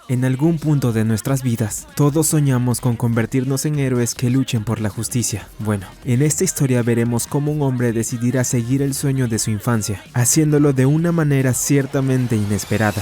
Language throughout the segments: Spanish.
En algún punto de nuestras vidas, todos soñamos con convertirnos en héroes que luchen por la justicia. Bueno, en esta historia veremos cómo un hombre decidirá seguir el sueño de su infancia, haciéndolo de una manera ciertamente inesperada.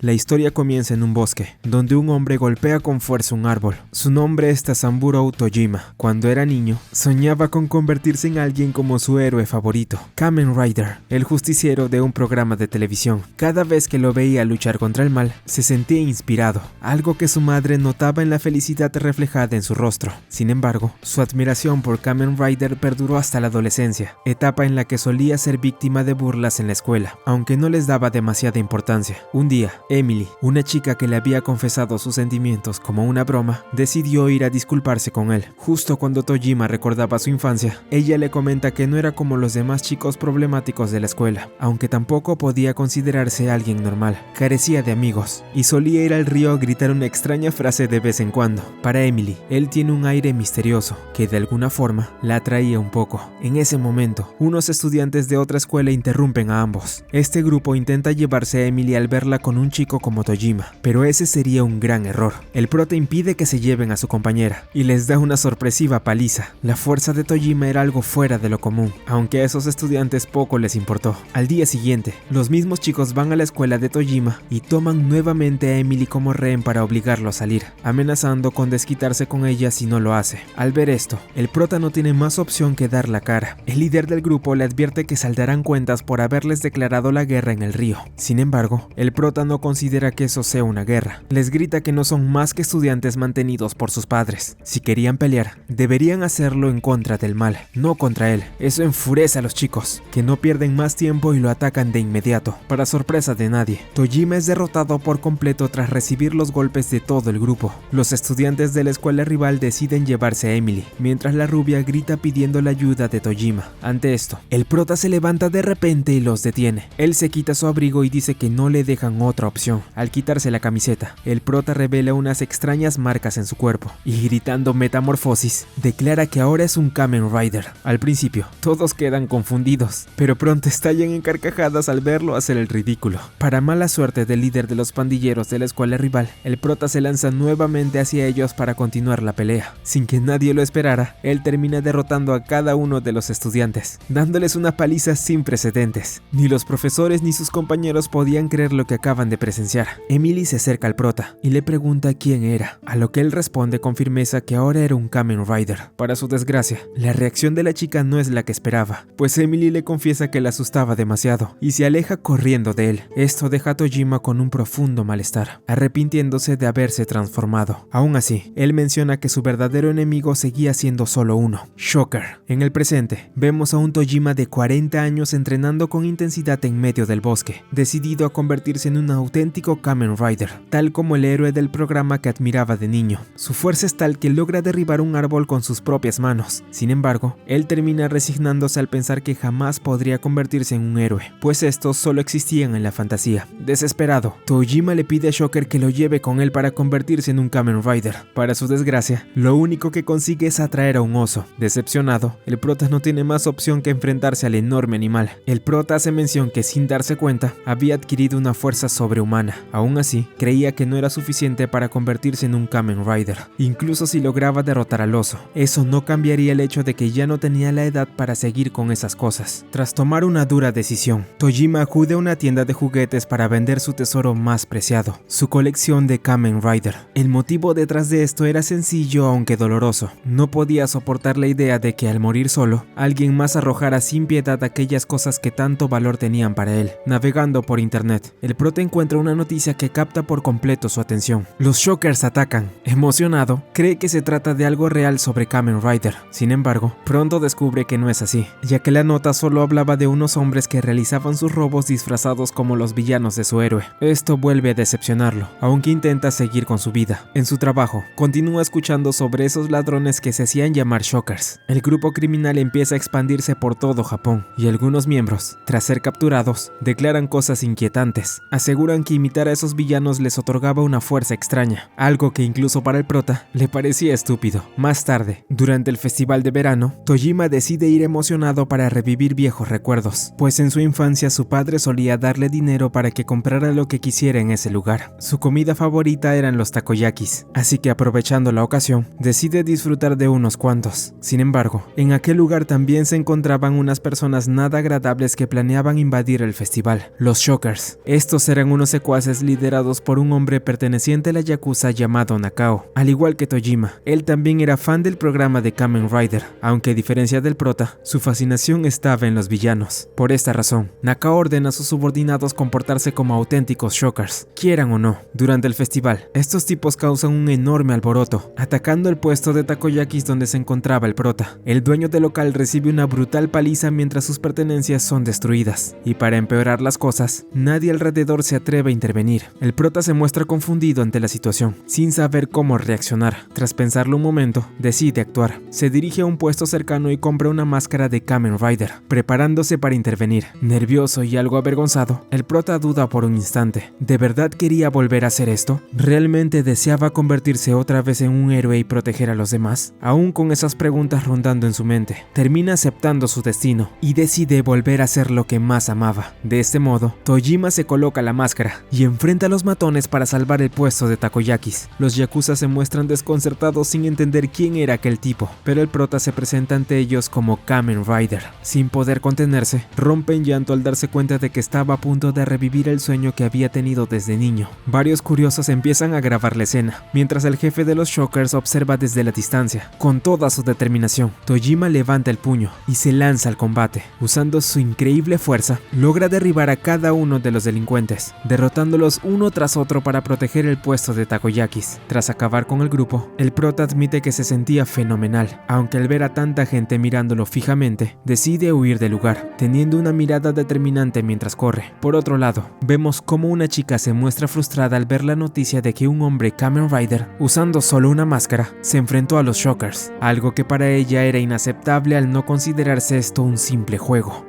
La historia comienza en un bosque, donde un hombre golpea con fuerza un árbol. Su nombre es Tazamburo Tojima. Cuando era niño, soñaba con convertirse en alguien como su héroe favorito, Kamen Rider, el justiciero de un programa de televisión. Cada vez que lo veía luchar contra el mal, se sentía inspirado, algo que su madre notaba en la felicidad reflejada en su rostro. Sin embargo, su admiración por Kamen Rider perduró hasta la adolescencia, etapa en la que solía ser víctima de burlas en la escuela, aunque no les daba demasiada importancia. Un día, Emily, una chica que le había confesado sus sentimientos como una broma, decidió ir a disculparse con él. Justo cuando Tojima recordaba su infancia, ella le comenta que no era como los demás chicos problemáticos de la escuela, aunque tampoco podía considerarse alguien normal. Carecía de amigos y solía ir al río a gritar una extraña frase de vez en cuando. Para Emily, él tiene un aire misterioso que de alguna forma la atraía un poco. En ese momento, unos estudiantes de otra escuela interrumpen a ambos. Este grupo intenta llevarse a Emily al verla con un chico como Tojima, pero ese sería un gran error. El prota impide que se lleven a su compañera y les da una sorpresiva paliza. La fuerza de Tojima era algo fuera de lo común, aunque a esos estudiantes poco les importó. Al día siguiente, los mismos chicos van a la escuela de Tojima y toman nuevamente a Emily como rehén para obligarlo a salir, amenazando con desquitarse con ella si no lo hace. Al ver esto, el prota no tiene más opción que dar la cara. El líder del grupo le advierte que saldarán cuentas por haberles declarado la guerra en el río. Sin embargo, el prota no considera que eso sea una guerra. Les grita que no son más que estudiantes mantenidos por sus padres. Si querían pelear, deberían hacerlo en contra del mal, no contra él. Eso enfurece a los chicos, que no pierden más tiempo y lo atacan de inmediato. Para sorpresa de nadie, Tojima es derrotado por completo tras recibir los golpes de todo el grupo. Los estudiantes de la escuela rival deciden llevarse a Emily, mientras la rubia grita pidiendo la ayuda de Tojima. Ante esto, el prota se levanta de repente y los detiene. Él se quita su abrigo y dice que no le dejan otra opción. Al quitarse la camiseta, el prota revela unas extrañas marcas en su cuerpo y gritando metamorfosis, declara que ahora es un Kamen Rider. Al principio, todos quedan confundidos, pero pronto estallan en carcajadas al verlo hacer el ridículo. Para mala suerte del líder de los pandilleros de la escuela rival, el prota se lanza nuevamente hacia ellos para continuar la pelea. Sin que nadie lo esperara, él termina derrotando a cada uno de los estudiantes, dándoles una paliza sin precedentes. Ni los profesores ni sus compañeros podían creer lo que acaban de presenciar. Emily se acerca al prota y le pregunta quién era, a lo que él responde con firmeza que ahora era un Kamen Rider. Para su desgracia, la reacción de la chica no es la que esperaba, pues Emily le confiesa que la asustaba demasiado y se aleja corriendo de él. Esto deja a Tojima con un profundo malestar, arrepintiéndose de haberse transformado. Aún así, él menciona que su verdadero enemigo seguía siendo solo uno, Shocker. En el presente, vemos a un Tojima de 40 años entrenando con intensidad en medio del bosque, decidido a convertirse en un auténtico Kamen Rider, tal como el héroe del programa que admiraba de niño. Su fuerza es tal que logra derribar un árbol con sus propias manos. Sin embargo, él termina resignándose al pensar que jamás podría convertirse en un héroe, pues estos solo existían en la fantasía. Desesperado, Tojima le pide a Shocker que lo lleve con él para convertirse en un Kamen Rider. Para su desgracia, lo único que consigue es atraer a un oso. Decepcionado, el prota no tiene más opción que enfrentarse al enorme animal. El prota hace mención que sin darse cuenta, había adquirido una fuerza sobrehumana. Aún así, creía que no era suficiente para convertirse en un Kamen Rider, incluso si lograba derrotar al oso. Eso no cambiaría el hecho de que ya no tenía la edad para seguir con esas cosas. Tras tomar una dura decisión, Tojima acude a una tienda de juguetes para vender su tesoro más preciado, su colección de Kamen Rider. El motivo detrás de esto era sencillo aunque doloroso. No podía soportar la idea de que al morir solo, alguien más arrojara sin piedad aquellas cosas que tanto valor tenían para él. Navegando por internet, el prota encuentra una noticia que capta por completo su atención. Los Shockers atacan. Emocionado, cree que se trata de algo real sobre Kamen Rider. Sin embargo, pronto descubre que no es así, ya que la nota solo hablaba de unos hombres que realizaban sus robos disfrazados como los villanos de su héroe. Esto vuelve a decepcionarlo, aunque intenta seguir con su vida. En su trabajo, continúa escuchando sobre esos ladrones que se hacían llamar Shockers. El grupo criminal empieza a expandirse por todo Japón, y algunos miembros, tras ser capturados, declaran cosas inquietantes. Aseguran decían que imitar a esos villanos les otorgaba una fuerza extraña, algo que incluso para el prota le parecía estúpido. Más tarde, durante el festival de verano, Tojima decide ir emocionado para revivir viejos recuerdos, pues en su infancia su padre solía darle dinero para que comprara lo que quisiera en ese lugar. Su comida favorita eran los takoyakis, así que aprovechando la ocasión, decide disfrutar de unos cuantos. Sin embargo, en aquel lugar también se encontraban unas personas nada agradables que planeaban invadir el festival, los Shockers. Estos eran unos secuaces liderados por un hombre perteneciente a la Yakuza llamado Nakao. Al igual que Tojima, él también era fan del programa de Kamen Rider, aunque a diferencia del prota, su fascinación estaba en los villanos. Por esta razón, Nakao ordena a sus subordinados comportarse como auténticos Shockers, quieran o no. Durante el festival, estos tipos causan un enorme alboroto, atacando el puesto de takoyakis donde se encontraba el prota. El dueño del local recibe una brutal paliza mientras sus pertenencias son destruidas, y para empeorar las cosas, nadie alrededor se atreve a intervenir. El prota se muestra confundido ante la situación, sin saber cómo reaccionar. Tras pensarlo un momento, decide actuar. Se dirige a un puesto cercano y compra una máscara de Kamen Rider, preparándose para intervenir. Nervioso y algo avergonzado, el prota duda por un instante. ¿De verdad quería volver a hacer esto? ¿Realmente deseaba convertirse otra vez en un héroe y proteger a los demás? Aún con esas preguntas rondando en su mente, termina aceptando su destino y decide volver a hacer lo que más amaba. De este modo, Tojima se coloca la máscara y enfrenta a los matones para salvar el puesto de takoyakis. Los yakuza se muestran desconcertados sin entender quién era aquel tipo, pero el prota se presenta ante ellos como Kamen Rider. Sin poder contenerse, rompe en llanto al darse cuenta de que estaba a punto de revivir el sueño que había tenido desde niño. Varios curiosos empiezan a grabar la escena, mientras el jefe de los Shockers observa desde la distancia. Con toda su determinación, Tojima levanta el puño y se lanza al combate. Usando su increíble fuerza, logra derribar a cada uno de los delincuentes, derrotándolos uno tras otro para proteger el puesto de takoyakis. Tras acabar con el grupo, el prota admite que se sentía fenomenal, aunque al ver a tanta gente mirándolo fijamente, decide huir del lugar, teniendo una mirada determinante mientras corre. Por otro lado, vemos cómo una chica se muestra frustrada al ver la noticia de que un hombre Kamen Rider, usando solo una máscara, se enfrentó a los Shockers, algo que para ella era inaceptable al no considerarse esto un simple juego.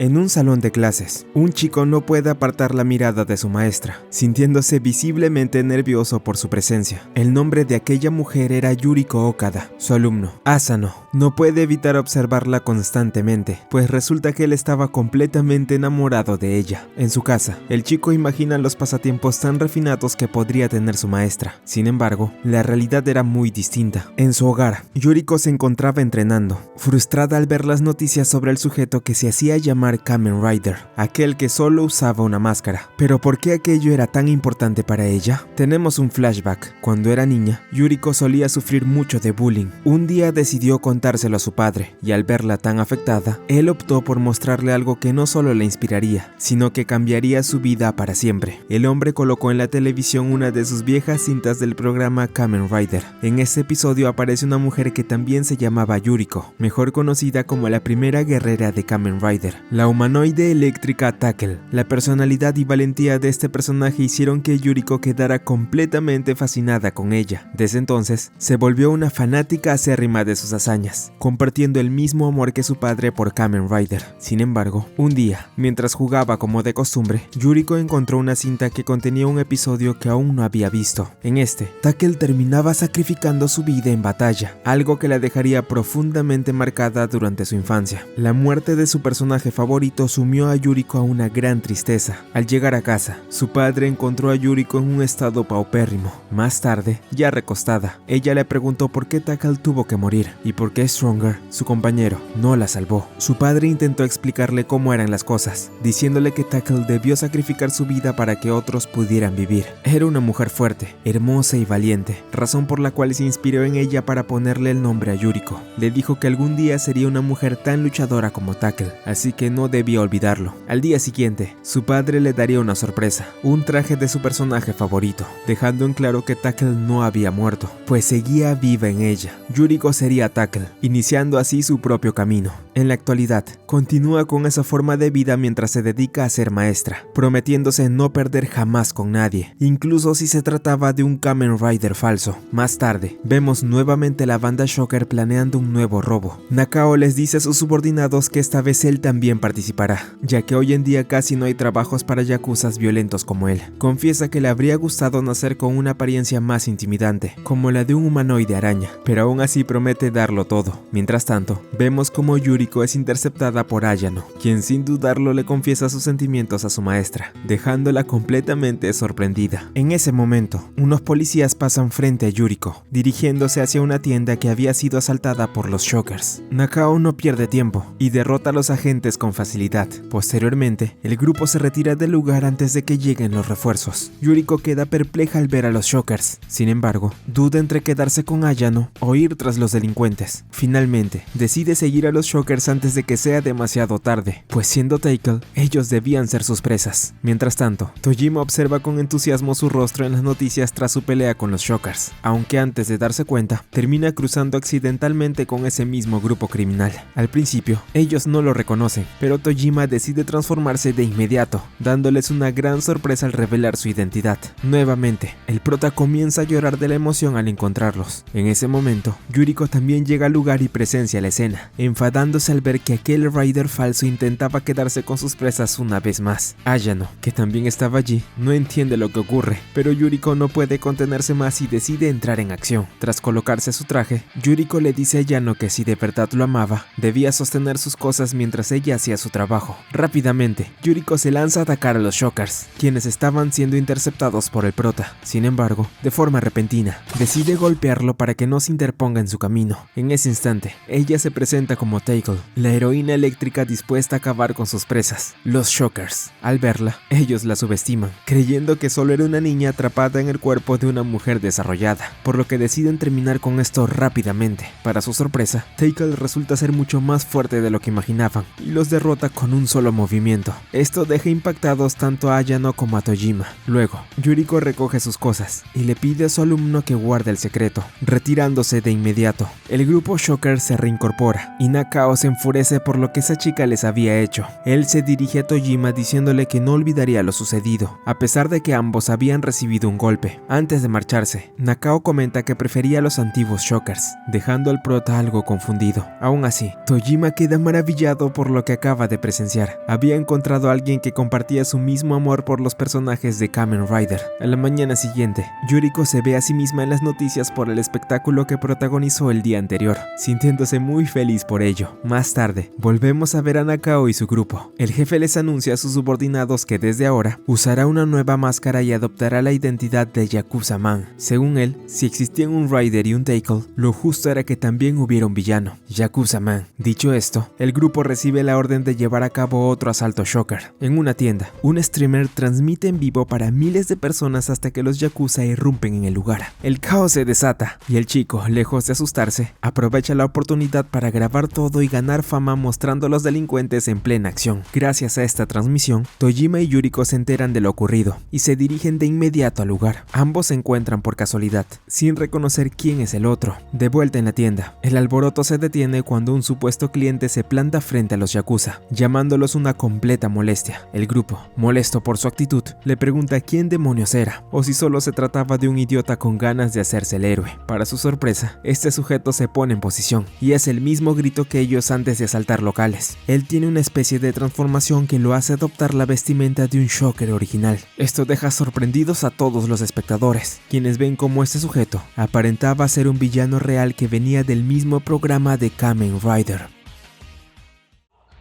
En un salón de clases, un chico no puede apartar la mirada de su maestra, sintiéndose visiblemente nervioso por su presencia. El nombre de aquella mujer era Yuriko Okada, su alumno. Asano no puede evitar observarla constantemente, pues resulta que él estaba completamente enamorado de ella. En su casa, el chico imagina los pasatiempos tan refinados que podría tener su maestra. Sin embargo, la realidad era muy distinta. En su hogar, Yuriko se encontraba entrenando, frustrada al ver las noticias sobre el sujeto que se hacía llamar Kamen Rider, aquel que solo usaba una máscara. Pero ¿por qué aquello era tan importante para ella? Tenemos un flashback. Cuando era niña, Yuriko solía sufrir mucho de bullying. Un día decidió contárselo a su padre, y al verla tan afectada, él optó por mostrarle algo que no solo la inspiraría, sino que cambiaría su vida para siempre. El hombre colocó en la televisión una de sus viejas cintas del programa Kamen Rider. En este episodio aparece una mujer que también se llamaba Yuriko, mejor conocida como la primera guerrera de Kamen Rider, la humanoide eléctrica Tackle. La personalidad y valentía de este personaje hicieron que Yuriko quedara completamente fascinada con ella. Desde entonces, se volvió una fanática acérrima de sus hazañas, compartiendo el mismo amor que su padre por Kamen Rider. Sin embargo, un día, mientras jugaba como de costumbre, Yuriko encontró una cinta que contenía un episodio que aún no había visto. En este, Tackle terminaba sacrificando su vida en batalla, algo que la dejaría profundamente marcada durante su infancia. La muerte de su personaje favorito sumió a Yuriko a una gran tristeza. Al llegar a casa, su padre encontró a Yuriko en un estado paupérrimo. Más tarde, ya recostada, ella le preguntó por qué Tackle tuvo que morir y por qué Stronger, su compañero, no la salvó. Su padre intentó explicarle cómo eran las cosas, diciéndole que Tackle debió sacrificar su vida para que otros pudieran vivir. Era una mujer fuerte, hermosa y valiente, razón por la cual se inspiró en ella para ponerle el nombre a Yuriko. Le dijo que algún día sería una mujer tan luchadora como Tackle, así que no debía olvidarlo. Al día siguiente, su padre le daría una sorpresa, un traje de su personaje favorito, dejando en claro que Tackle no había muerto, pues seguía viva en ella. Yuriko sería Tackle, iniciando así su propio camino. En la actualidad, continúa con esa forma de vida mientras se dedica a ser maestra, prometiéndose no perder jamás con nadie, incluso si se trataba de un Kamen Rider falso. Más tarde, vemos nuevamente la banda Shocker planeando un nuevo robo. Nakao les dice a sus subordinados que esta vez él también participará, ya que hoy en día casi no hay trabajos para yakuzas violentos como él. Confiesa que le habría gustado nacer con una apariencia más intimidante, como la de un humanoide araña, pero aún así promete darlo todo. Mientras tanto, vemos como Yuriko es interceptada por Ayano, quien sin dudarlo le confiesa sus sentimientos a su maestra, dejándola completamente sorprendida. En ese momento, unos policías pasan frente a Yuriko, dirigiéndose hacia una tienda que había sido asaltada por los Shockers. Nakao no pierde tiempo y derrota a los agentes con facilidad. Posteriormente, el grupo se retira del lugar antes de que lleguen los refuerzos. Yuriko queda perpleja al ver a los Shockers. Sin embargo, duda entre quedarse con Ayano o ir tras los delincuentes. Finalmente, decide seguir a los Shockers antes de que sea demasiado tarde, pues siendo Tackle, ellos debían ser sus presas. Mientras tanto, Tojima observa con entusiasmo su rostro en las noticias tras su pelea con los Shockers, aunque antes de darse cuenta, termina cruzando accidentalmente con ese mismo grupo criminal. Al principio, ellos no lo reconocen, pero Tojima decide transformarse de inmediato, dándoles una gran sorpresa al revelar su identidad. Nuevamente, el prota comienza a llorar de la emoción al encontrarlos. En ese momento, Yuriko también llega al lugar y presencia la escena, enfadándose al ver que aquel Rider falso intentaba quedarse con sus presas una vez más. Ayano, que también estaba allí, no entiende lo que ocurre, pero Yuriko no puede contenerse más y decide entrar en acción. Tras colocarse su traje, Yuriko le dice a Ayano que si de verdad lo amaba, debía sostener sus cosas mientras ella hacía su trabajo. Rápidamente, Yuriko se lanza a atacar a los Shockers, quienes estaban siendo interceptados por el prota. Sin embargo, de forma repentina, decide golpearlo para que no se interponga en su camino. En ese instante, ella se presenta como Tackle, la heroína eléctrica dispuesta a acabar con sus presas, los Shockers. Al verla, ellos la subestiman, creyendo que solo era una niña atrapada en el cuerpo de una mujer desarrollada, por lo que deciden terminar con esto rápidamente. Para su sorpresa, Tackle resulta ser mucho más fuerte de lo que imaginaban, y los derrota con un solo movimiento. Esto deja impactados tanto a Ayano como a Tojima. Luego, Yuriko recoge sus cosas, y le pide a su alumno que guarde el secreto, retirándose de inmediato. El grupo Shocker se reincorpora, y Nakao se enfurece por lo que esa chica les había hecho. Él se dirige a Tojima diciéndole que no olvidaría lo sucedido, a pesar de que ambos habían recibido un golpe. Antes de marcharse, Nakao comenta que prefería a los antiguos Shockers, dejando al prota algo confundido. Aún así, Tojima queda maravillado por lo que acaba de presenciar. Había encontrado a alguien que compartía su mismo amor por los personajes de Kamen Rider. A la mañana siguiente, Yuriko se ve a sí misma en las noticias por el espectáculo que protagonizó el día anterior, sintiéndose muy feliz por ello. Más tarde, volvemos a ver a Nakao y su grupo. El jefe les anuncia a sus subordinados que desde ahora usará una nueva máscara y adoptará la identidad de Yakuza Man. Según él, si existían un Rider y un Tackle, lo justo era que también hubiera un villano, Yakuza Man. Dicho esto, el grupo recibe la orden de llevar a cabo otro asalto Shocker. En una tienda, un streamer transmite en vivo para miles de personas hasta que los Yakuza irrumpen en el lugar. El caos se desata, y el chico, lejos de asustarse, aprovecha la oportunidad para grabar todo y ganar fama mostrando a los delincuentes en plena acción. Gracias a esta transmisión, Tojima y Yuriko se enteran de lo ocurrido, y se dirigen de inmediato al lugar. Ambos se encuentran por casualidad, sin reconocer quién es el otro. De vuelta en la tienda, el alboroto se detiene cuando un supuesto cliente se planta frente a los Yakuza, llamándolos una completa molestia. El grupo, molesto por su actitud, le pregunta quién demonios era, o si solo se trataba de un idiota con ganas de hacerse el héroe. Para su sorpresa, este sujeto se pone en posición, y es el mismo grito que ellos antes de asaltar locales. Él tiene una especie de transformación que lo hace adoptar la vestimenta de un Shocker original. Esto deja sorprendidos a todos los espectadores, quienes ven cómo este sujeto aparentaba ser un villano real que venía del mismo programa de Kamen Rider.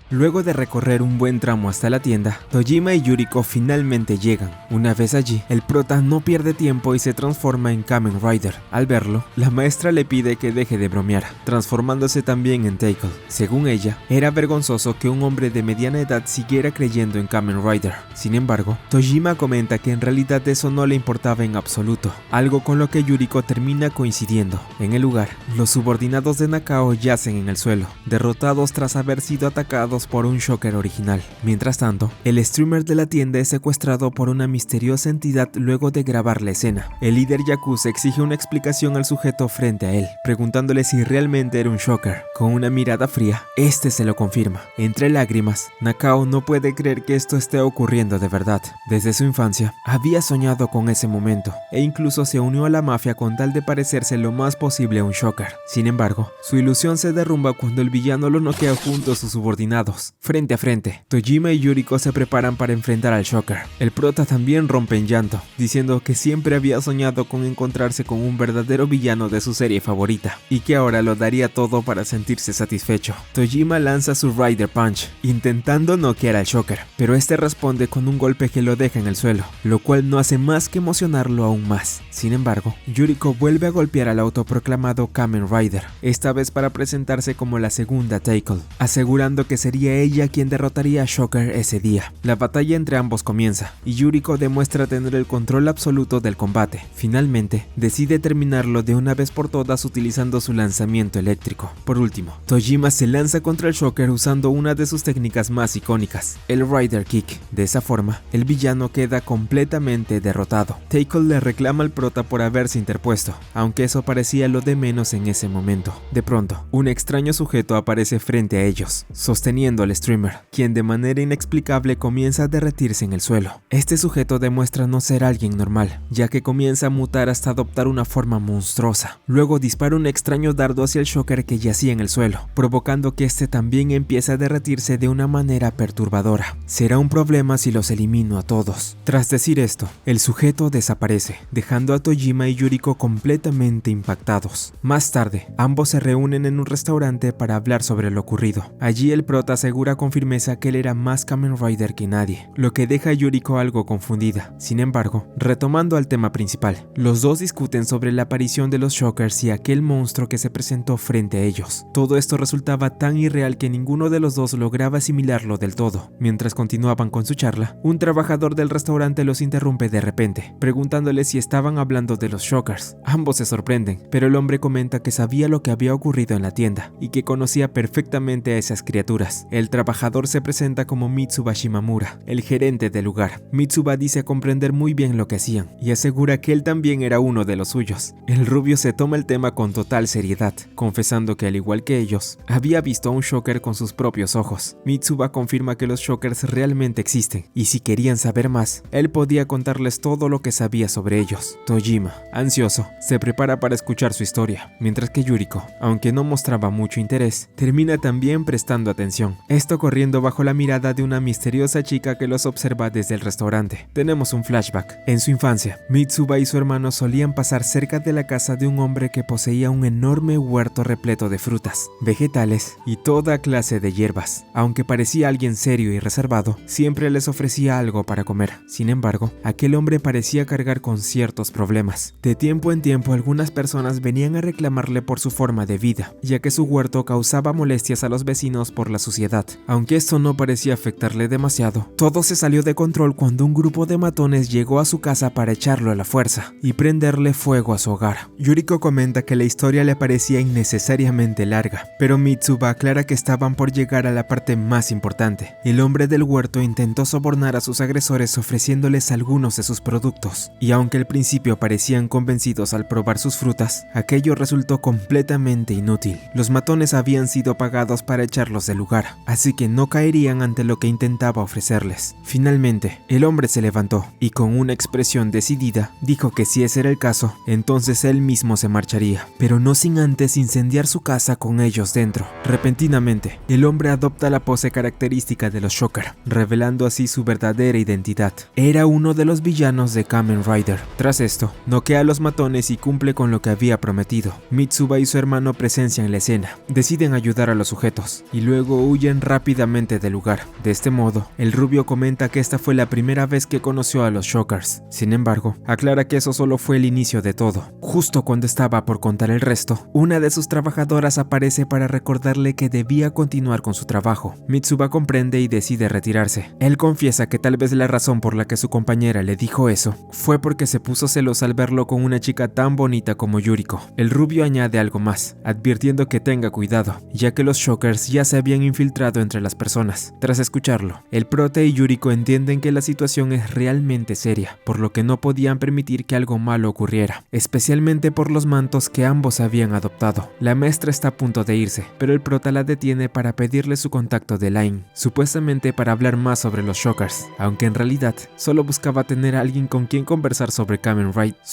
Luego de recorrer un buen tramo hasta la tienda, Tojima y Yuriko finalmente llegan. Una vez allí, el prota no pierde tiempo y se transforma en Kamen Rider. Al verlo, la maestra le pide que deje de bromear, transformándose también en Tackle. Según ella, era vergonzoso que un hombre de mediana edad siguiera creyendo en Kamen Rider. Sin embargo, Tojima comenta que en realidad eso no le importaba en absoluto, algo con lo que Yuriko termina coincidiendo. En el lugar, los subordinados de Nakao yacen en el suelo, derrotados tras haber sido atacados reemplazados por un shocker original. Mientras tanto, el streamer de la tienda es secuestrado por una misteriosa entidad luego de grabar la escena. El líder Yakuza exige una explicación al sujeto frente a él, preguntándole si realmente era un shocker. Con una mirada fría, este se lo confirma. Entre lágrimas, Nakao no puede creer que esto esté ocurriendo de verdad. Desde su infancia, había soñado con ese momento, e incluso se unió a la mafia con tal de parecerse lo más posible a un shocker. Sin embargo, su ilusión se derrumba cuando el villano lo noquea junto a sus subordinados. Frente a frente, Tojima y Yuriko se preparan para enfrentar al shocker. El prota también rompe en llanto, diciendo que siempre había soñado con encontrarse con un verdadero villano de su serie favorita, y que ahora lo daría todo para sentirse satisfecho. Tojima lanza su Rider Punch, intentando noquear al shocker, pero este responde con un golpe que lo deja en el suelo, lo cual no hace más que emocionarlo aún más. Sin embargo, Yuriko vuelve a golpear al autoproclamado Kamen Rider, esta vez para presentarse como la segunda Tackle, asegurando que sería ella quien derrotaría a Shocker ese día. La batalla entre ambos comienza, y Yuriko demuestra tener el control absoluto del combate. Finalmente, decide terminarlo de una vez por todas utilizando su lanzamiento eléctrico. Por último, Tojima se lanza contra el Shocker usando una de sus técnicas más icónicas, el Rider Kick. De esa forma, el villano queda completamente derrotado. Tackle le reclama al prota por haberse interpuesto, aunque eso parecía lo de menos en ese momento. De pronto, un extraño sujeto aparece frente a ellos, sosteniendo al streamer, quien de manera inexplicable comienza a derretirse en el suelo. Este sujeto demuestra no ser alguien normal, ya que comienza a mutar hasta adoptar una forma monstruosa. Luego dispara un extraño dardo hacia el shocker que yacía en el suelo, provocando que este también empiece a derretirse de una manera perturbadora. Será un problema si los elimino a todos. Tras decir esto, el sujeto desaparece, dejando a Tojima y Yuriko completamente impactados. Más tarde, ambos se reúnen en un restaurante para hablar sobre lo ocurrido. Allí el prota asegura con firmeza que él era más Kamen Rider que nadie, lo que deja a Yuriko algo confundida. Sin embargo, retomando al tema principal, los dos discuten sobre la aparición de los Shockers y aquel monstruo que se presentó frente a ellos. Todo esto resultaba tan irreal que ninguno de los dos lograba asimilarlo del todo. Mientras continuaban con su charla, un trabajador del restaurante los interrumpe de repente, preguntándoles si estaban hablando de los Shockers. Ambos se sorprenden, pero el hombre comenta que sabía lo que había ocurrido en la tienda y que conocía perfectamente a esas criaturas. El trabajador se presenta como Mitsuba Shimamura, el gerente del lugar. Mitsuba dice comprender muy bien lo que hacían y asegura que él también era uno de los suyos. El rubio se toma el tema con total seriedad, confesando que al igual que ellos, había visto a un shocker con sus propios ojos. Mitsuba confirma que los shockers realmente existen y si querían saber más, él podía contarles todo lo que sabía sobre ellos. Tojima, ansioso, se prepara para escuchar su historia, mientras que Yuriko, aunque no mostraba mucho interés, termina también prestando atención. Esto corriendo bajo la mirada de una misteriosa chica que los observa desde el restaurante. Tenemos un flashback. En su infancia, Mitsuba y su hermano solían pasar cerca de la casa de un hombre que poseía un enorme huerto repleto de frutas, vegetales y toda clase de hierbas. Aunque parecía alguien serio y reservado, siempre les ofrecía algo para comer. Sin embargo, aquel hombre parecía cargar con ciertos problemas. De tiempo en tiempo, algunas personas venían a reclamarle por su forma de vida, ya que su huerto causaba molestias a los vecinos por la suciedad. Aunque esto no parecía afectarle demasiado, todo se salió de control cuando un grupo de matones llegó a su casa para echarlo a la fuerza y prenderle fuego a su hogar. Yuriko comenta que la historia le parecía innecesariamente larga, pero Mitsuba aclara que estaban por llegar a la parte más importante. El hombre del huerto intentó sobornar a sus agresores ofreciéndoles algunos de sus productos, y aunque al principio parecían convencidos al probar sus frutas, aquello resultó completamente inútil. Los matones habían sido pagados para echarlos del lugar, así que no caerían ante lo que intentaba ofrecerles. Finalmente, el hombre se levantó y con una expresión decidida dijo que si ese era el caso, entonces él mismo se marcharía, pero no sin antes incendiar su casa con ellos dentro. Repentinamente, el hombre adopta la pose característica de los Shocker, revelando así su verdadera identidad. Era uno de los villanos de Kamen Rider. Tras esto, noquea a los matones y cumple con lo que había prometido. Mitsuba y su hermano presencian la escena, deciden ayudar a los sujetos y luego huyen rápidamente del lugar. De este modo, el rubio comenta que esta fue la primera vez que conoció a los Shockers. Sin embargo, aclara que eso solo fue el inicio de todo. Justo cuando estaba por contar el resto, una de sus trabajadoras aparece para recordarle que debía continuar con su trabajo. Mitsuba comprende y decide retirarse. Él confiesa que tal vez la razón por la que su compañera le dijo eso fue porque se puso celosa al verlo con una chica tan bonita como Yuriko. El rubio añade algo más, advirtiendo que tenga cuidado, ya que los Shockers ya se habían infiltrado filtrado entre las personas. Tras escucharlo, el prota y Yuriko entienden que la situación es realmente seria, por lo que no podían permitir que algo malo ocurriera, especialmente por los mantos que ambos habían adoptado. La maestra está a punto de irse, pero el prota la detiene para pedirle su contacto de Line, supuestamente para hablar más sobre los Shockers, aunque en realidad solo buscaba tener a alguien con quien conversar sobre Kamen Rider.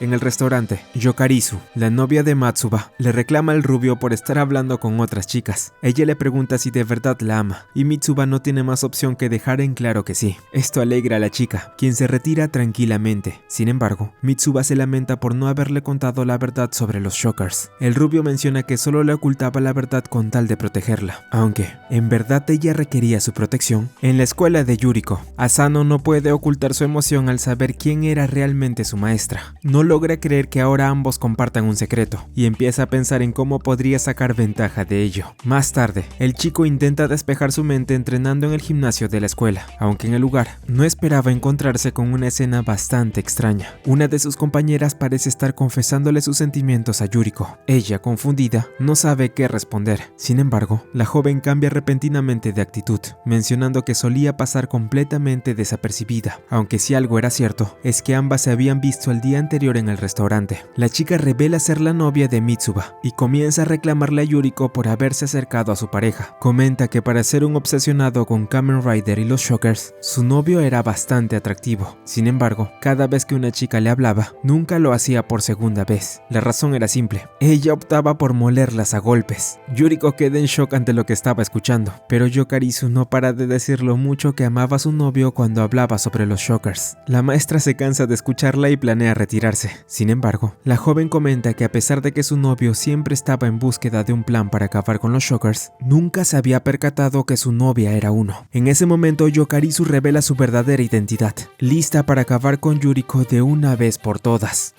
En el restaurante, Yokarizu, la novia de Matsuba, le reclama al rubio por estar hablando con otras chicas. Ella le pregunta si de verdad la ama, y Mitsuba no tiene más opción que dejar en claro que sí. Esto alegra a la chica, quien se retira tranquilamente. Sin embargo, Mitsuba se lamenta por no haberle contado la verdad sobre los Shockers. El rubio menciona que solo le ocultaba la verdad con tal de protegerla, aunque en verdad ella requería su protección. En la escuela de Yuriko, Asano no puede ocultar su emoción al saber quién era realmente su maestra. No logra creer que ahora ambos compartan un secreto, y empieza a pensar en cómo podría sacar ventaja de ello. Más tarde, el chico intenta despejar su mente entrenando en el gimnasio de la escuela, aunque en el lugar no esperaba encontrarse con una escena bastante extraña. Una de sus compañeras parece estar confesándole sus sentimientos a Yuriko. Ella, confundida, no sabe qué responder. Sin embargo, la joven cambia repentinamente de actitud, mencionando que solía pasar completamente desapercibida, aunque si algo era cierto, es que ambas se habían visto el día anterior en el restaurante. La chica revela ser la novia de Mitsuba y comienza a reclamarle a Yuriko por haberse acercado a su pareja. Comenta que para ser un obsesionado con Kamen Rider y los Shockers, su novio era bastante atractivo. Sin embargo, cada vez que una chica le hablaba, nunca lo hacía por segunda vez. La razón era simple: ella optaba por molerlas a golpes. Yuriko queda en shock ante lo que estaba escuchando, pero Yokarizu no para de decir lo mucho que amaba a su novio cuando hablaba sobre los Shockers. La maestra se cansa de escucharla y planea retirarse. Sin embargo, la joven comenta que a pesar de que su novio siempre estaba en búsqueda de un plan para acabar con los Shockers, nunca se había percatado que su novia era uno. En ese momento, Yokarizu revela su verdadera identidad, lista para acabar con Yuriko de una vez por todas.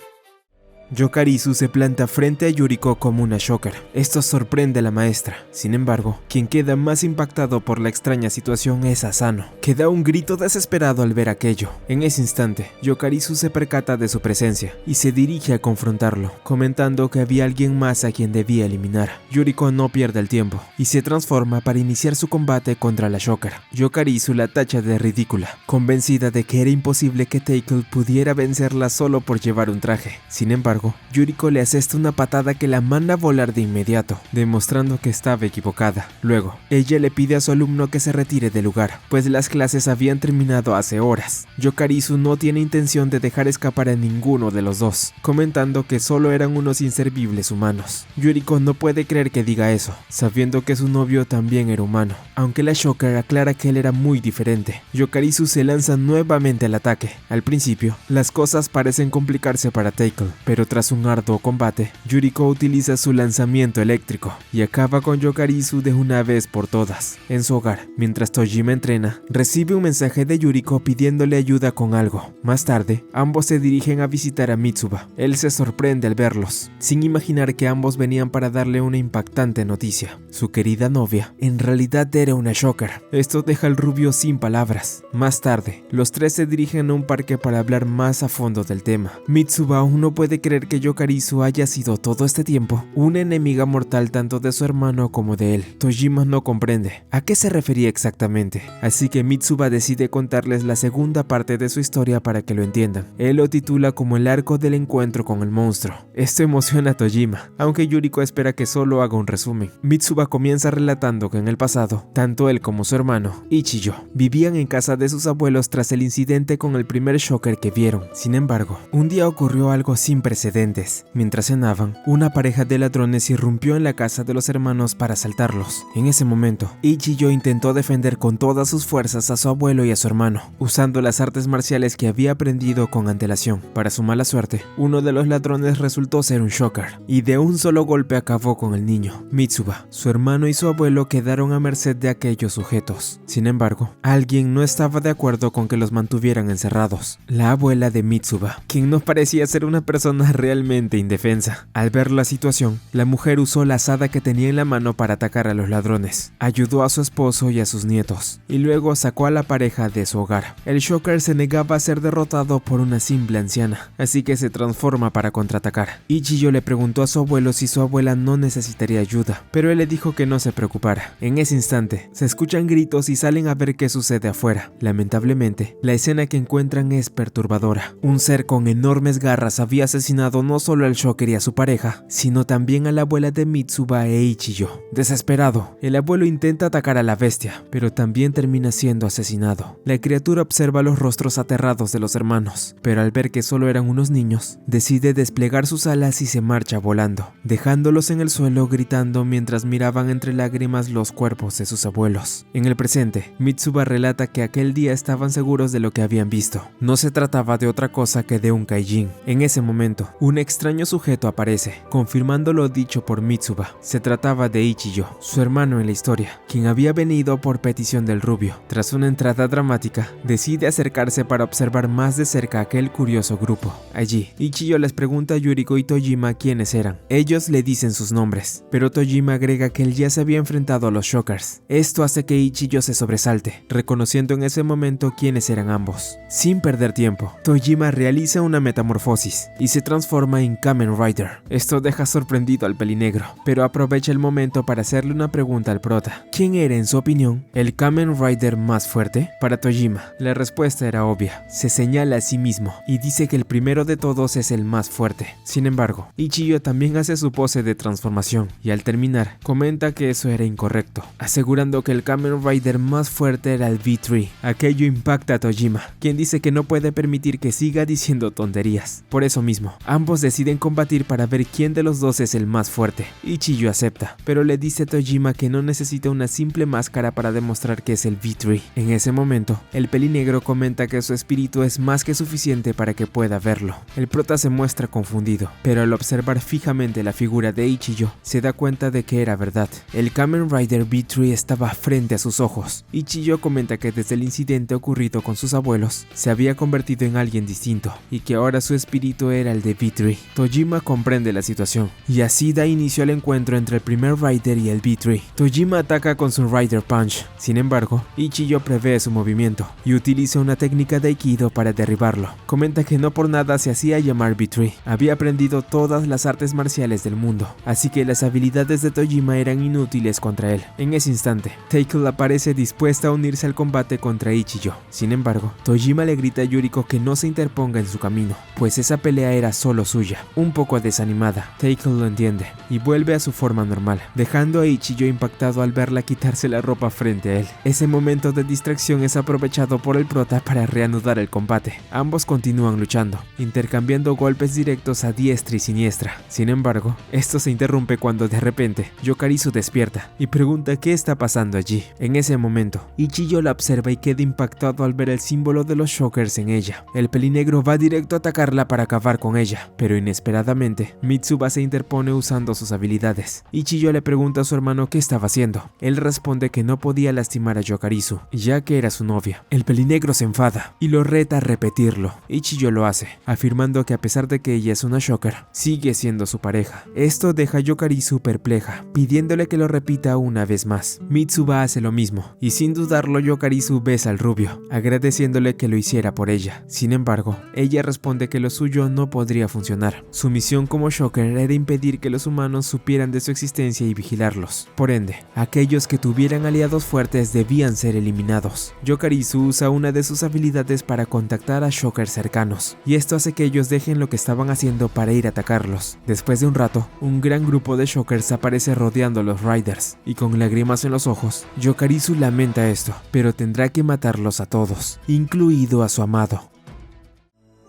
Yokarizu se planta frente a Yuriko como una Shocker. Esto sorprende a la maestra. Sin embargo, quien queda más impactado por la extraña situación es Asano, que da un grito desesperado al ver aquello. En ese instante, Yokarizu se percata de su presencia y se dirige a confrontarlo, comentando que había alguien más a quien debía eliminar. Yuriko no pierde el tiempo y se transforma para iniciar su combate contra la Shocker. Yokarizu la tacha de ridícula, convencida de que era imposible que Taikle pudiera vencerla solo por llevar un traje. Sin embargo, Yuriko le asesta una patada que la manda a volar de inmediato, demostrando que estaba equivocada. Luego, ella le pide a su alumno que se retire del lugar, pues las clases habían terminado hace horas. Yokarizu no tiene intención de dejar escapar a ninguno de los dos, comentando que solo eran unos inservibles humanos. Yuriko no puede creer que diga eso, sabiendo que su novio también era humano, aunque la Shocker aclara que él era muy diferente. Yokarizu se lanza nuevamente al ataque. Al principio, las cosas parecen complicarse para Taikle, pero tras un arduo combate, Yuriko utiliza su lanzamiento eléctrico y acaba con Yokarizu de una vez por todas. En su hogar, mientras Tojima entrena, recibe un mensaje de Yuriko pidiéndole ayuda con algo. Más tarde, ambos se dirigen a visitar a Mitsuba. Él se sorprende al verlos, sin imaginar que ambos venían para darle una impactante noticia. Su querida novia, en realidad era una Shocker. Esto deja al rubio sin palabras. Más tarde, los tres se dirigen a un parque para hablar más a fondo del tema. Mitsuba aún no puede creer que Yokarizu haya sido todo este tiempo una enemiga mortal tanto de su hermano como de él. Tojima no comprende a qué se refería exactamente, así que Mitsuba decide contarles la segunda parte de su historia para que lo entiendan. Él lo titula como el arco del encuentro con el monstruo. Esto emociona a Tojima, aunque Yuriko espera que solo haga un resumen. Mitsuba comienza relatando que en el pasado, tanto él como su hermano, Ichiyo, vivían en casa de sus abuelos tras el incidente con el primer Shocker que vieron. Sin embargo, un día ocurrió algo sin precedentes. Mientras cenaban, una pareja de ladrones irrumpió en la casa de los hermanos para asaltarlos. En ese momento, Ichiyo intentó defender con todas sus fuerzas a su abuelo y a su hermano, usando las artes marciales que había aprendido con antelación. Para su mala suerte, uno de los ladrones resultó ser un Shocker, y de un solo golpe acabó con el niño. Mitsuba, su hermano y su abuelo quedaron a merced de aquellos sujetos. Sin embargo, alguien no estaba de acuerdo con que los mantuvieran encerrados. La abuela de Mitsuba, quien no parecía ser una persona estaba realmente indefensa. Al ver la situación, la mujer usó la azada que tenía en la mano para atacar a los ladrones, ayudó a su esposo y a sus nietos, y luego sacó a la pareja de su hogar. El Shocker se negaba a ser derrotado por una simple anciana, así que se transforma para contraatacar. Ichijo le preguntó a su abuelo si su abuela no necesitaría ayuda, pero él le dijo que no se preocupara. En ese instante, se escuchan gritos y salen a ver qué sucede afuera. Lamentablemente, la escena que encuentran es perturbadora. Un ser con enormes garras había asesinado no solo al Shocker y a su pareja, sino también a la abuela de Mitsuba e Ichijo. Desesperado, el abuelo intenta atacar a la bestia, pero también termina siendo asesinado. La criatura observa los rostros aterrados de los hermanos, pero al ver que solo eran unos niños, decide desplegar sus alas y se marcha volando, dejándolos en el suelo gritando mientras miraban entre lágrimas los cuerpos de sus abuelos. En el presente, Mitsuba relata que aquel día estaban seguros de lo que habían visto. No se trataba de otra cosa que de un Kaijin. En ese momento, un extraño sujeto aparece, confirmando lo dicho por Mitsuba. Se trataba de Ichijo, su hermano en la historia, quien había venido por petición del rubio. Tras una entrada dramática, decide acercarse para observar más de cerca a aquel curioso grupo. Allí, Ichijo les pregunta a Yuriko y Tojima quiénes eran. Ellos le dicen sus nombres, pero Tojima agrega que él ya se había enfrentado a los Shockers. Esto hace que Ichijo se sobresalte, reconociendo en ese momento quiénes eran ambos. Sin perder tiempo, Tojima realiza una metamorfosis y se transforma en Kamen Rider. Esto deja sorprendido al pelinegro, pero aprovecha el momento para hacerle una pregunta al prota. ¿Quién era, en su opinión, el Kamen Rider más fuerte? Para Tojima, la respuesta era obvia. Se señala a sí mismo y dice que el primero de todos es el más fuerte. Sin embargo, Ichijo también hace su pose de transformación y al terminar, comenta que eso era incorrecto, asegurando que el Kamen Rider más fuerte era el V3. Aquello impacta a Tojima, quien dice que no puede permitir que siga diciendo tonterías. Por eso mismo, ambos deciden combatir para ver quién de los dos es el más fuerte. Ichijo acepta, pero le dice a Tojima que no necesita una simple máscara para demostrar que es el V3. En ese momento, el pelinegro comenta que su espíritu es más que suficiente para que pueda verlo. El prota se muestra confundido, pero al observar fijamente la figura de Ichijo, se da cuenta de que era verdad. El Kamen Rider V3 estaba frente a sus ojos. Ichijo comenta que desde el incidente ocurrido con sus abuelos, se había convertido en alguien distinto, y que ahora su espíritu era el de V3. Tojima comprende la situación, y así da inicio al encuentro entre el primer Rider y el V3. Tojima ataca con su Rider Punch. Sin embargo, Ichijo prevé su movimiento, y utiliza una técnica de Aikido para derribarlo. Comenta que no por nada se hacía llamar V3. Había aprendido todas las artes marciales del mundo, así que las habilidades de Tojima eran inútiles contra él. En ese instante, Taikle aparece dispuesta a unirse al combate contra Ichijo. Sin embargo, Tojima le grita a Yuriko que no se interponga en su camino, pues esa pelea era solo suya. Un poco desanimada, Taikle lo entiende y vuelve a su forma normal, dejando a Ichijo impactado al verla quitarse la ropa frente a él. Ese momento de distracción es aprovechado por el prota para reanudar el combate. Ambos continúan luchando, intercambiando golpes directos a diestra y siniestra. Sin embargo, esto se interrumpe cuando de repente Yokarizu despierta y pregunta qué está pasando allí. En ese momento, Ichijo la observa y queda impactado al ver el símbolo de los Shockers en ella. El pelinegro va directo a atacarla para acabar con ella, pero inesperadamente, Mitsuba se interpone usando sus habilidades. Ichijo le pregunta a su hermano qué estaba haciendo. Él responde que no podía lastimar a Yokarizu, ya que era su novia. El pelinegro se enfada y lo reta a repetirlo. Ichijo lo hace, afirmando que a pesar de que ella es una Shocker, sigue siendo su pareja. Esto deja a Yokarizu perpleja, pidiéndole que lo repita una vez más. Mitsuba hace lo mismo, y sin dudarlo Yokarizu besa al rubio, agradeciéndole que lo hiciera por ella. Sin embargo, ella responde que lo suyo no podría funcionar. Su misión como Shocker era impedir que los humanos supieran de su existencia y vigilarlos. Por ende, aquellos que tuvieran aliados fuertes debían ser eliminados. Yokarizu usa una de sus habilidades para contactar a Shockers cercanos, y esto hace que ellos dejen lo que estaban haciendo para ir a atacarlos. Después de un rato, un gran grupo de Shockers aparece rodeando a los Riders, y con lágrimas en los ojos, Yokarizu lamenta esto, pero tendrá que matarlos a todos, incluido a su amado.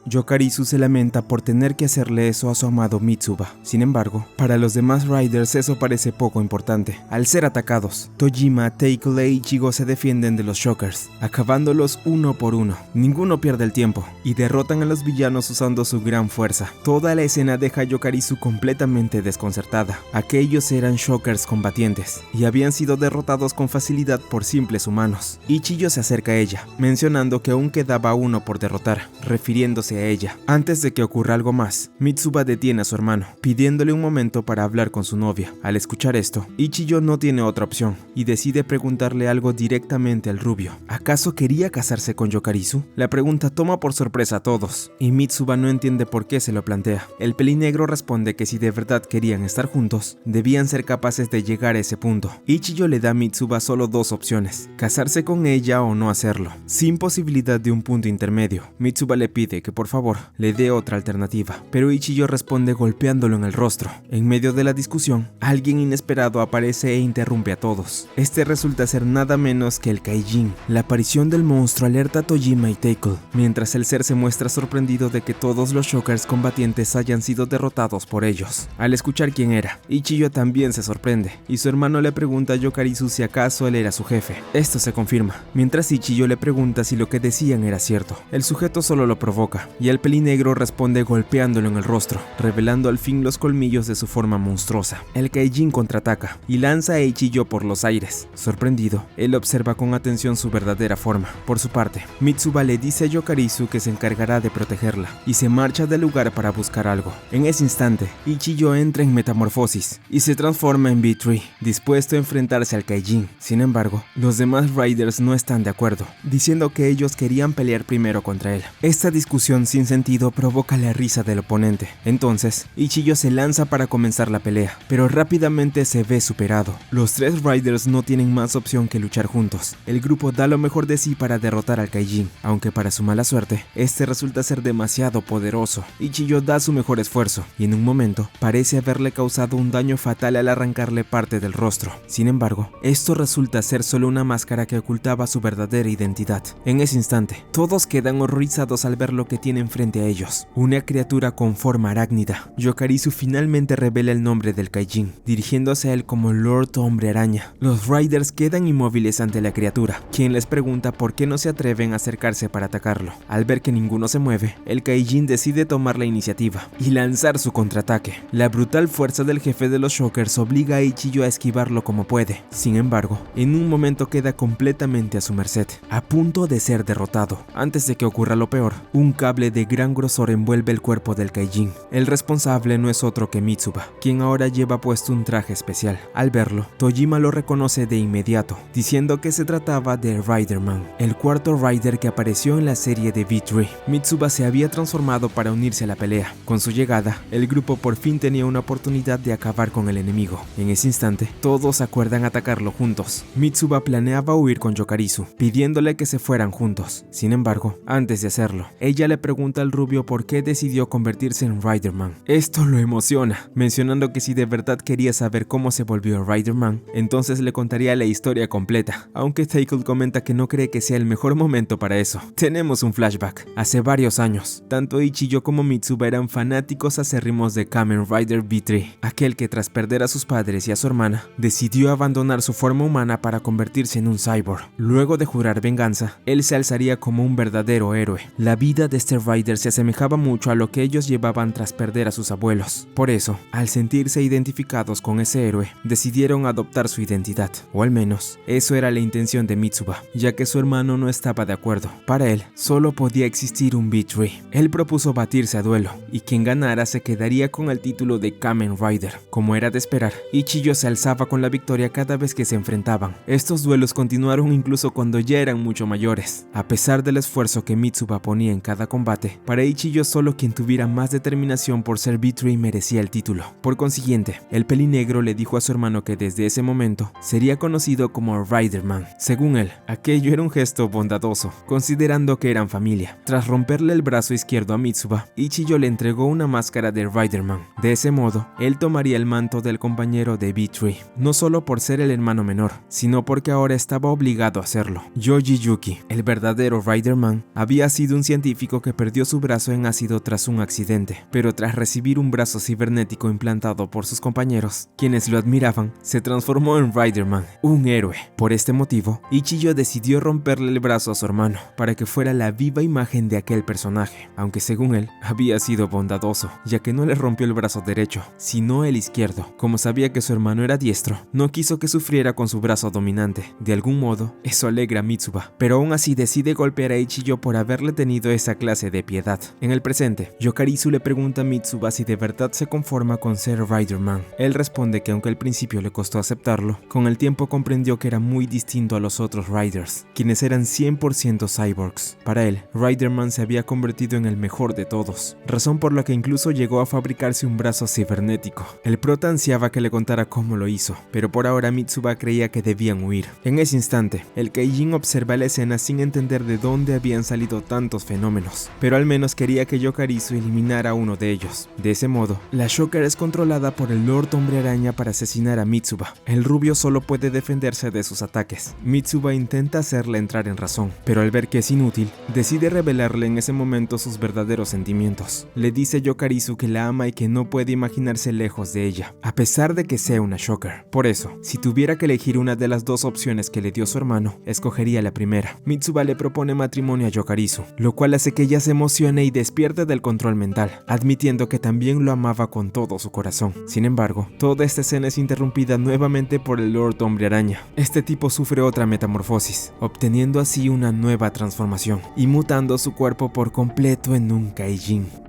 Yokarizu se lamenta por tener que hacerle eso a su amado Mitsuba. Sin embargo, para los demás Riders eso parece poco importante. Al ser atacados, Tojima, Taikle e Ichigo se defienden de los Shockers, acabándolos uno por uno. Ninguno pierde el tiempo, y derrotan a los villanos usando su gran fuerza. Toda la escena deja a Yokarizu completamente desconcertada. Aquellos eran Shockers combatientes, y habían sido derrotados con facilidad por simples humanos. Ichigo se acerca a ella, mencionando que aún quedaba uno por derrotar, refiriéndose hacia ella. Antes de que ocurra algo más, Mitsuba detiene a su hermano, pidiéndole un momento para hablar con su novia. Al escuchar esto, Ichiyo no tiene otra opción y decide preguntarle algo directamente al rubio. ¿Acaso quería casarse con Yokarizu? La pregunta toma por sorpresa a todos, y Mitsuba no entiende por qué se lo plantea. El pelinegro responde que si de verdad querían estar juntos, debían ser capaces de llegar a ese punto. Ichiyo le da a Mitsuba solo dos opciones: casarse con ella o no hacerlo, sin posibilidad de un punto intermedio. Mitsuba le pide que por favor le dé otra alternativa, pero Ichiyo responde golpeándolo en el rostro. En medio de la discusión, alguien inesperado aparece e interrumpe a todos. Este resulta ser nada menos que el Kaijin. La aparición del monstruo alerta a Tojima y Tackle, mientras el ser se muestra sorprendido de que todos los Shockers combatientes hayan sido derrotados por ellos. Al escuchar quién era, Ichiyo también se sorprende, y su hermano le pregunta a Yokarizu si acaso él era su jefe. Esto se confirma, mientras Ichiyo le pregunta si lo que decían era cierto. El sujeto solo lo provoca, y el pelinegro responde golpeándolo en el rostro, revelando al fin los colmillos de su forma monstruosa. El Kaijin contraataca y lanza a Ichiyo por los aires. Sorprendido, él observa con atención su verdadera forma. Por su parte, Mitsuba le dice a Yokarizu que se encargará de protegerla, y se marcha del lugar para buscar algo. En ese instante, Ichiyo entra en metamorfosis y se transforma en B3, dispuesto a enfrentarse al Kaijin. Sin embargo, los demás Riders no están de acuerdo, diciendo que ellos querían pelear primero contra él. Esta discusión sin sentido provoca la risa del oponente. Entonces, Ichiyo se lanza para comenzar la pelea, pero rápidamente se ve superado. Los tres Riders no tienen más opción que luchar juntos. El grupo da lo mejor de sí para derrotar al Kaijin, aunque para su mala suerte, este resulta ser demasiado poderoso. Ichiyo da su mejor esfuerzo, y en un momento, parece haberle causado un daño fatal al arrancarle parte del rostro. Sin embargo, esto resulta ser solo una máscara que ocultaba su verdadera identidad. En ese instante, todos quedan horrorizados al ver lo que tienen frente a ellos: una criatura con forma arácnida. Yokarizu finalmente revela el nombre del Kaijin, dirigiéndose a él como Lord Hombre Araña. Los Riders quedan inmóviles ante la criatura, quien les pregunta por qué no se atreven a acercarse para atacarlo. Al ver que ninguno se mueve, el Kaijin decide tomar la iniciativa y lanzar su contraataque. La brutal fuerza del jefe de los Shockers obliga a Ichiyo a esquivarlo como puede. Sin embargo, en un momento queda completamente a su merced, a punto de ser derrotado. Antes de que ocurra lo peor, un cable de gran grosor envuelve el cuerpo del Kaijin. El responsable no es otro que Mitsuba, quien ahora lleva puesto un traje especial. Al verlo, Tojima lo reconoce de inmediato, diciendo que se trataba de Riderman, el cuarto Rider que apareció en la serie de B3. Mitsuba se había transformado para unirse a la pelea. Con su llegada, el grupo por fin tenía una oportunidad de acabar con el enemigo. En ese instante, todos acuerdan atacarlo juntos. Mitsuba planeaba huir con Yokarizu, pidiéndole que se fueran juntos. Sin embargo, antes de hacerlo, ella le pregunta al rubio por qué decidió convertirse en Riderman. Esto lo emociona, mencionando que si de verdad quería saber cómo se volvió Riderman, entonces le contaría la historia completa, aunque Tackle comenta que no cree que sea el mejor momento para eso. Tenemos un flashback. Hace varios años, tanto Ichiyo como Mitsuba eran fanáticos acérrimos de Kamen Rider B3, aquel que tras perder a sus padres y a su hermana, decidió abandonar su forma humana para convertirse en un cyborg. Luego de jurar venganza, él se alzaría como un verdadero héroe. La vida de este Rider se asemejaba mucho a lo que ellos llevaban tras perder a sus abuelos. Por eso, al sentirse identificados con ese héroe, decidieron adoptar su identidad, o al menos, eso era la intención de Mitsuba, ya que su hermano no estaba de acuerdo. Para él, solo podía existir un B3. Él propuso batirse a duelo, y quien ganara se quedaría con el título de Kamen Rider. Como era de esperar, Ichiyo se alzaba con la victoria cada vez que se enfrentaban. Estos duelos continuaron incluso cuando ya eran mucho mayores. A pesar del esfuerzo que Mitsuba ponía en cada combate, para Ichiyo solo quien tuviera más determinación por ser B3 merecía el título. Por consiguiente, el pelinegro le dijo a su hermano que desde ese momento sería conocido como Riderman. Según él, aquello era un gesto bondadoso, considerando que eran familia. Tras romperle el brazo izquierdo a Mitsuba, Ichiyo le entregó una máscara de Riderman. De ese modo, él tomaría el manto del compañero de B3, no solo por ser el hermano menor, sino porque ahora estaba obligado a hacerlo. Yoji Yuki, el verdadero Riderman, había sido un científico que perdió su brazo en ácido tras un accidente, pero tras recibir un brazo cibernético implantado por sus compañeros, quienes lo admiraban, se transformó en Riderman, un héroe. Por este motivo, Ichiyo decidió romperle el brazo a su hermano, para que fuera la viva imagen de aquel personaje, aunque según él, había sido bondadoso, ya que no le rompió el brazo derecho, sino el izquierdo. Como sabía que su hermano era diestro, no quiso que sufriera con su brazo dominante. De algún modo, eso alegra a Mitsuba, pero aún así decide golpear a Ichiyo por haberle tenido esa clase clase de piedad. En el presente, Yokarizu le pregunta a Mitsuba si de verdad se conforma con ser Riderman. Él responde que aunque al principio le costó aceptarlo, con el tiempo comprendió que era muy distinto a los otros Riders, quienes eran 100% cyborgs. Para él, Riderman se había convertido en el mejor de todos, razón por la que incluso llegó a fabricarse un brazo cibernético. El prota ansiaba que le contara cómo lo hizo, pero por ahora Mitsuba creía que debían huir. En ese instante, el Kaijin observa la escena sin entender de dónde habían salido tantos fenómenos, pero al menos quería que Yokarizu eliminara a uno de ellos. De ese modo, la Shocker es controlada por el Lord Hombre Araña para asesinar a Mitsuba. El rubio solo puede defenderse de sus ataques. Mitsuba intenta hacerle entrar en razón, pero al ver que es inútil, decide revelarle en ese momento sus verdaderos sentimientos. Le dice a Yokarizu que la ama y que no puede imaginarse lejos de ella, a pesar de que sea una Shocker. Por eso, si tuviera que elegir una de las dos opciones que le dio su hermano, escogería la primera. Mitsuba le propone matrimonio a Yokarizu, lo cual hace que ella se emocione y despierte del control mental, admitiendo que también lo amaba con todo su corazón. Sin embargo, toda esta escena es interrumpida nuevamente por el Lord Hombre Araña. Este tipo sufre otra metamorfosis, obteniendo así una nueva transformación y mutando su cuerpo por completo en un Kaijin.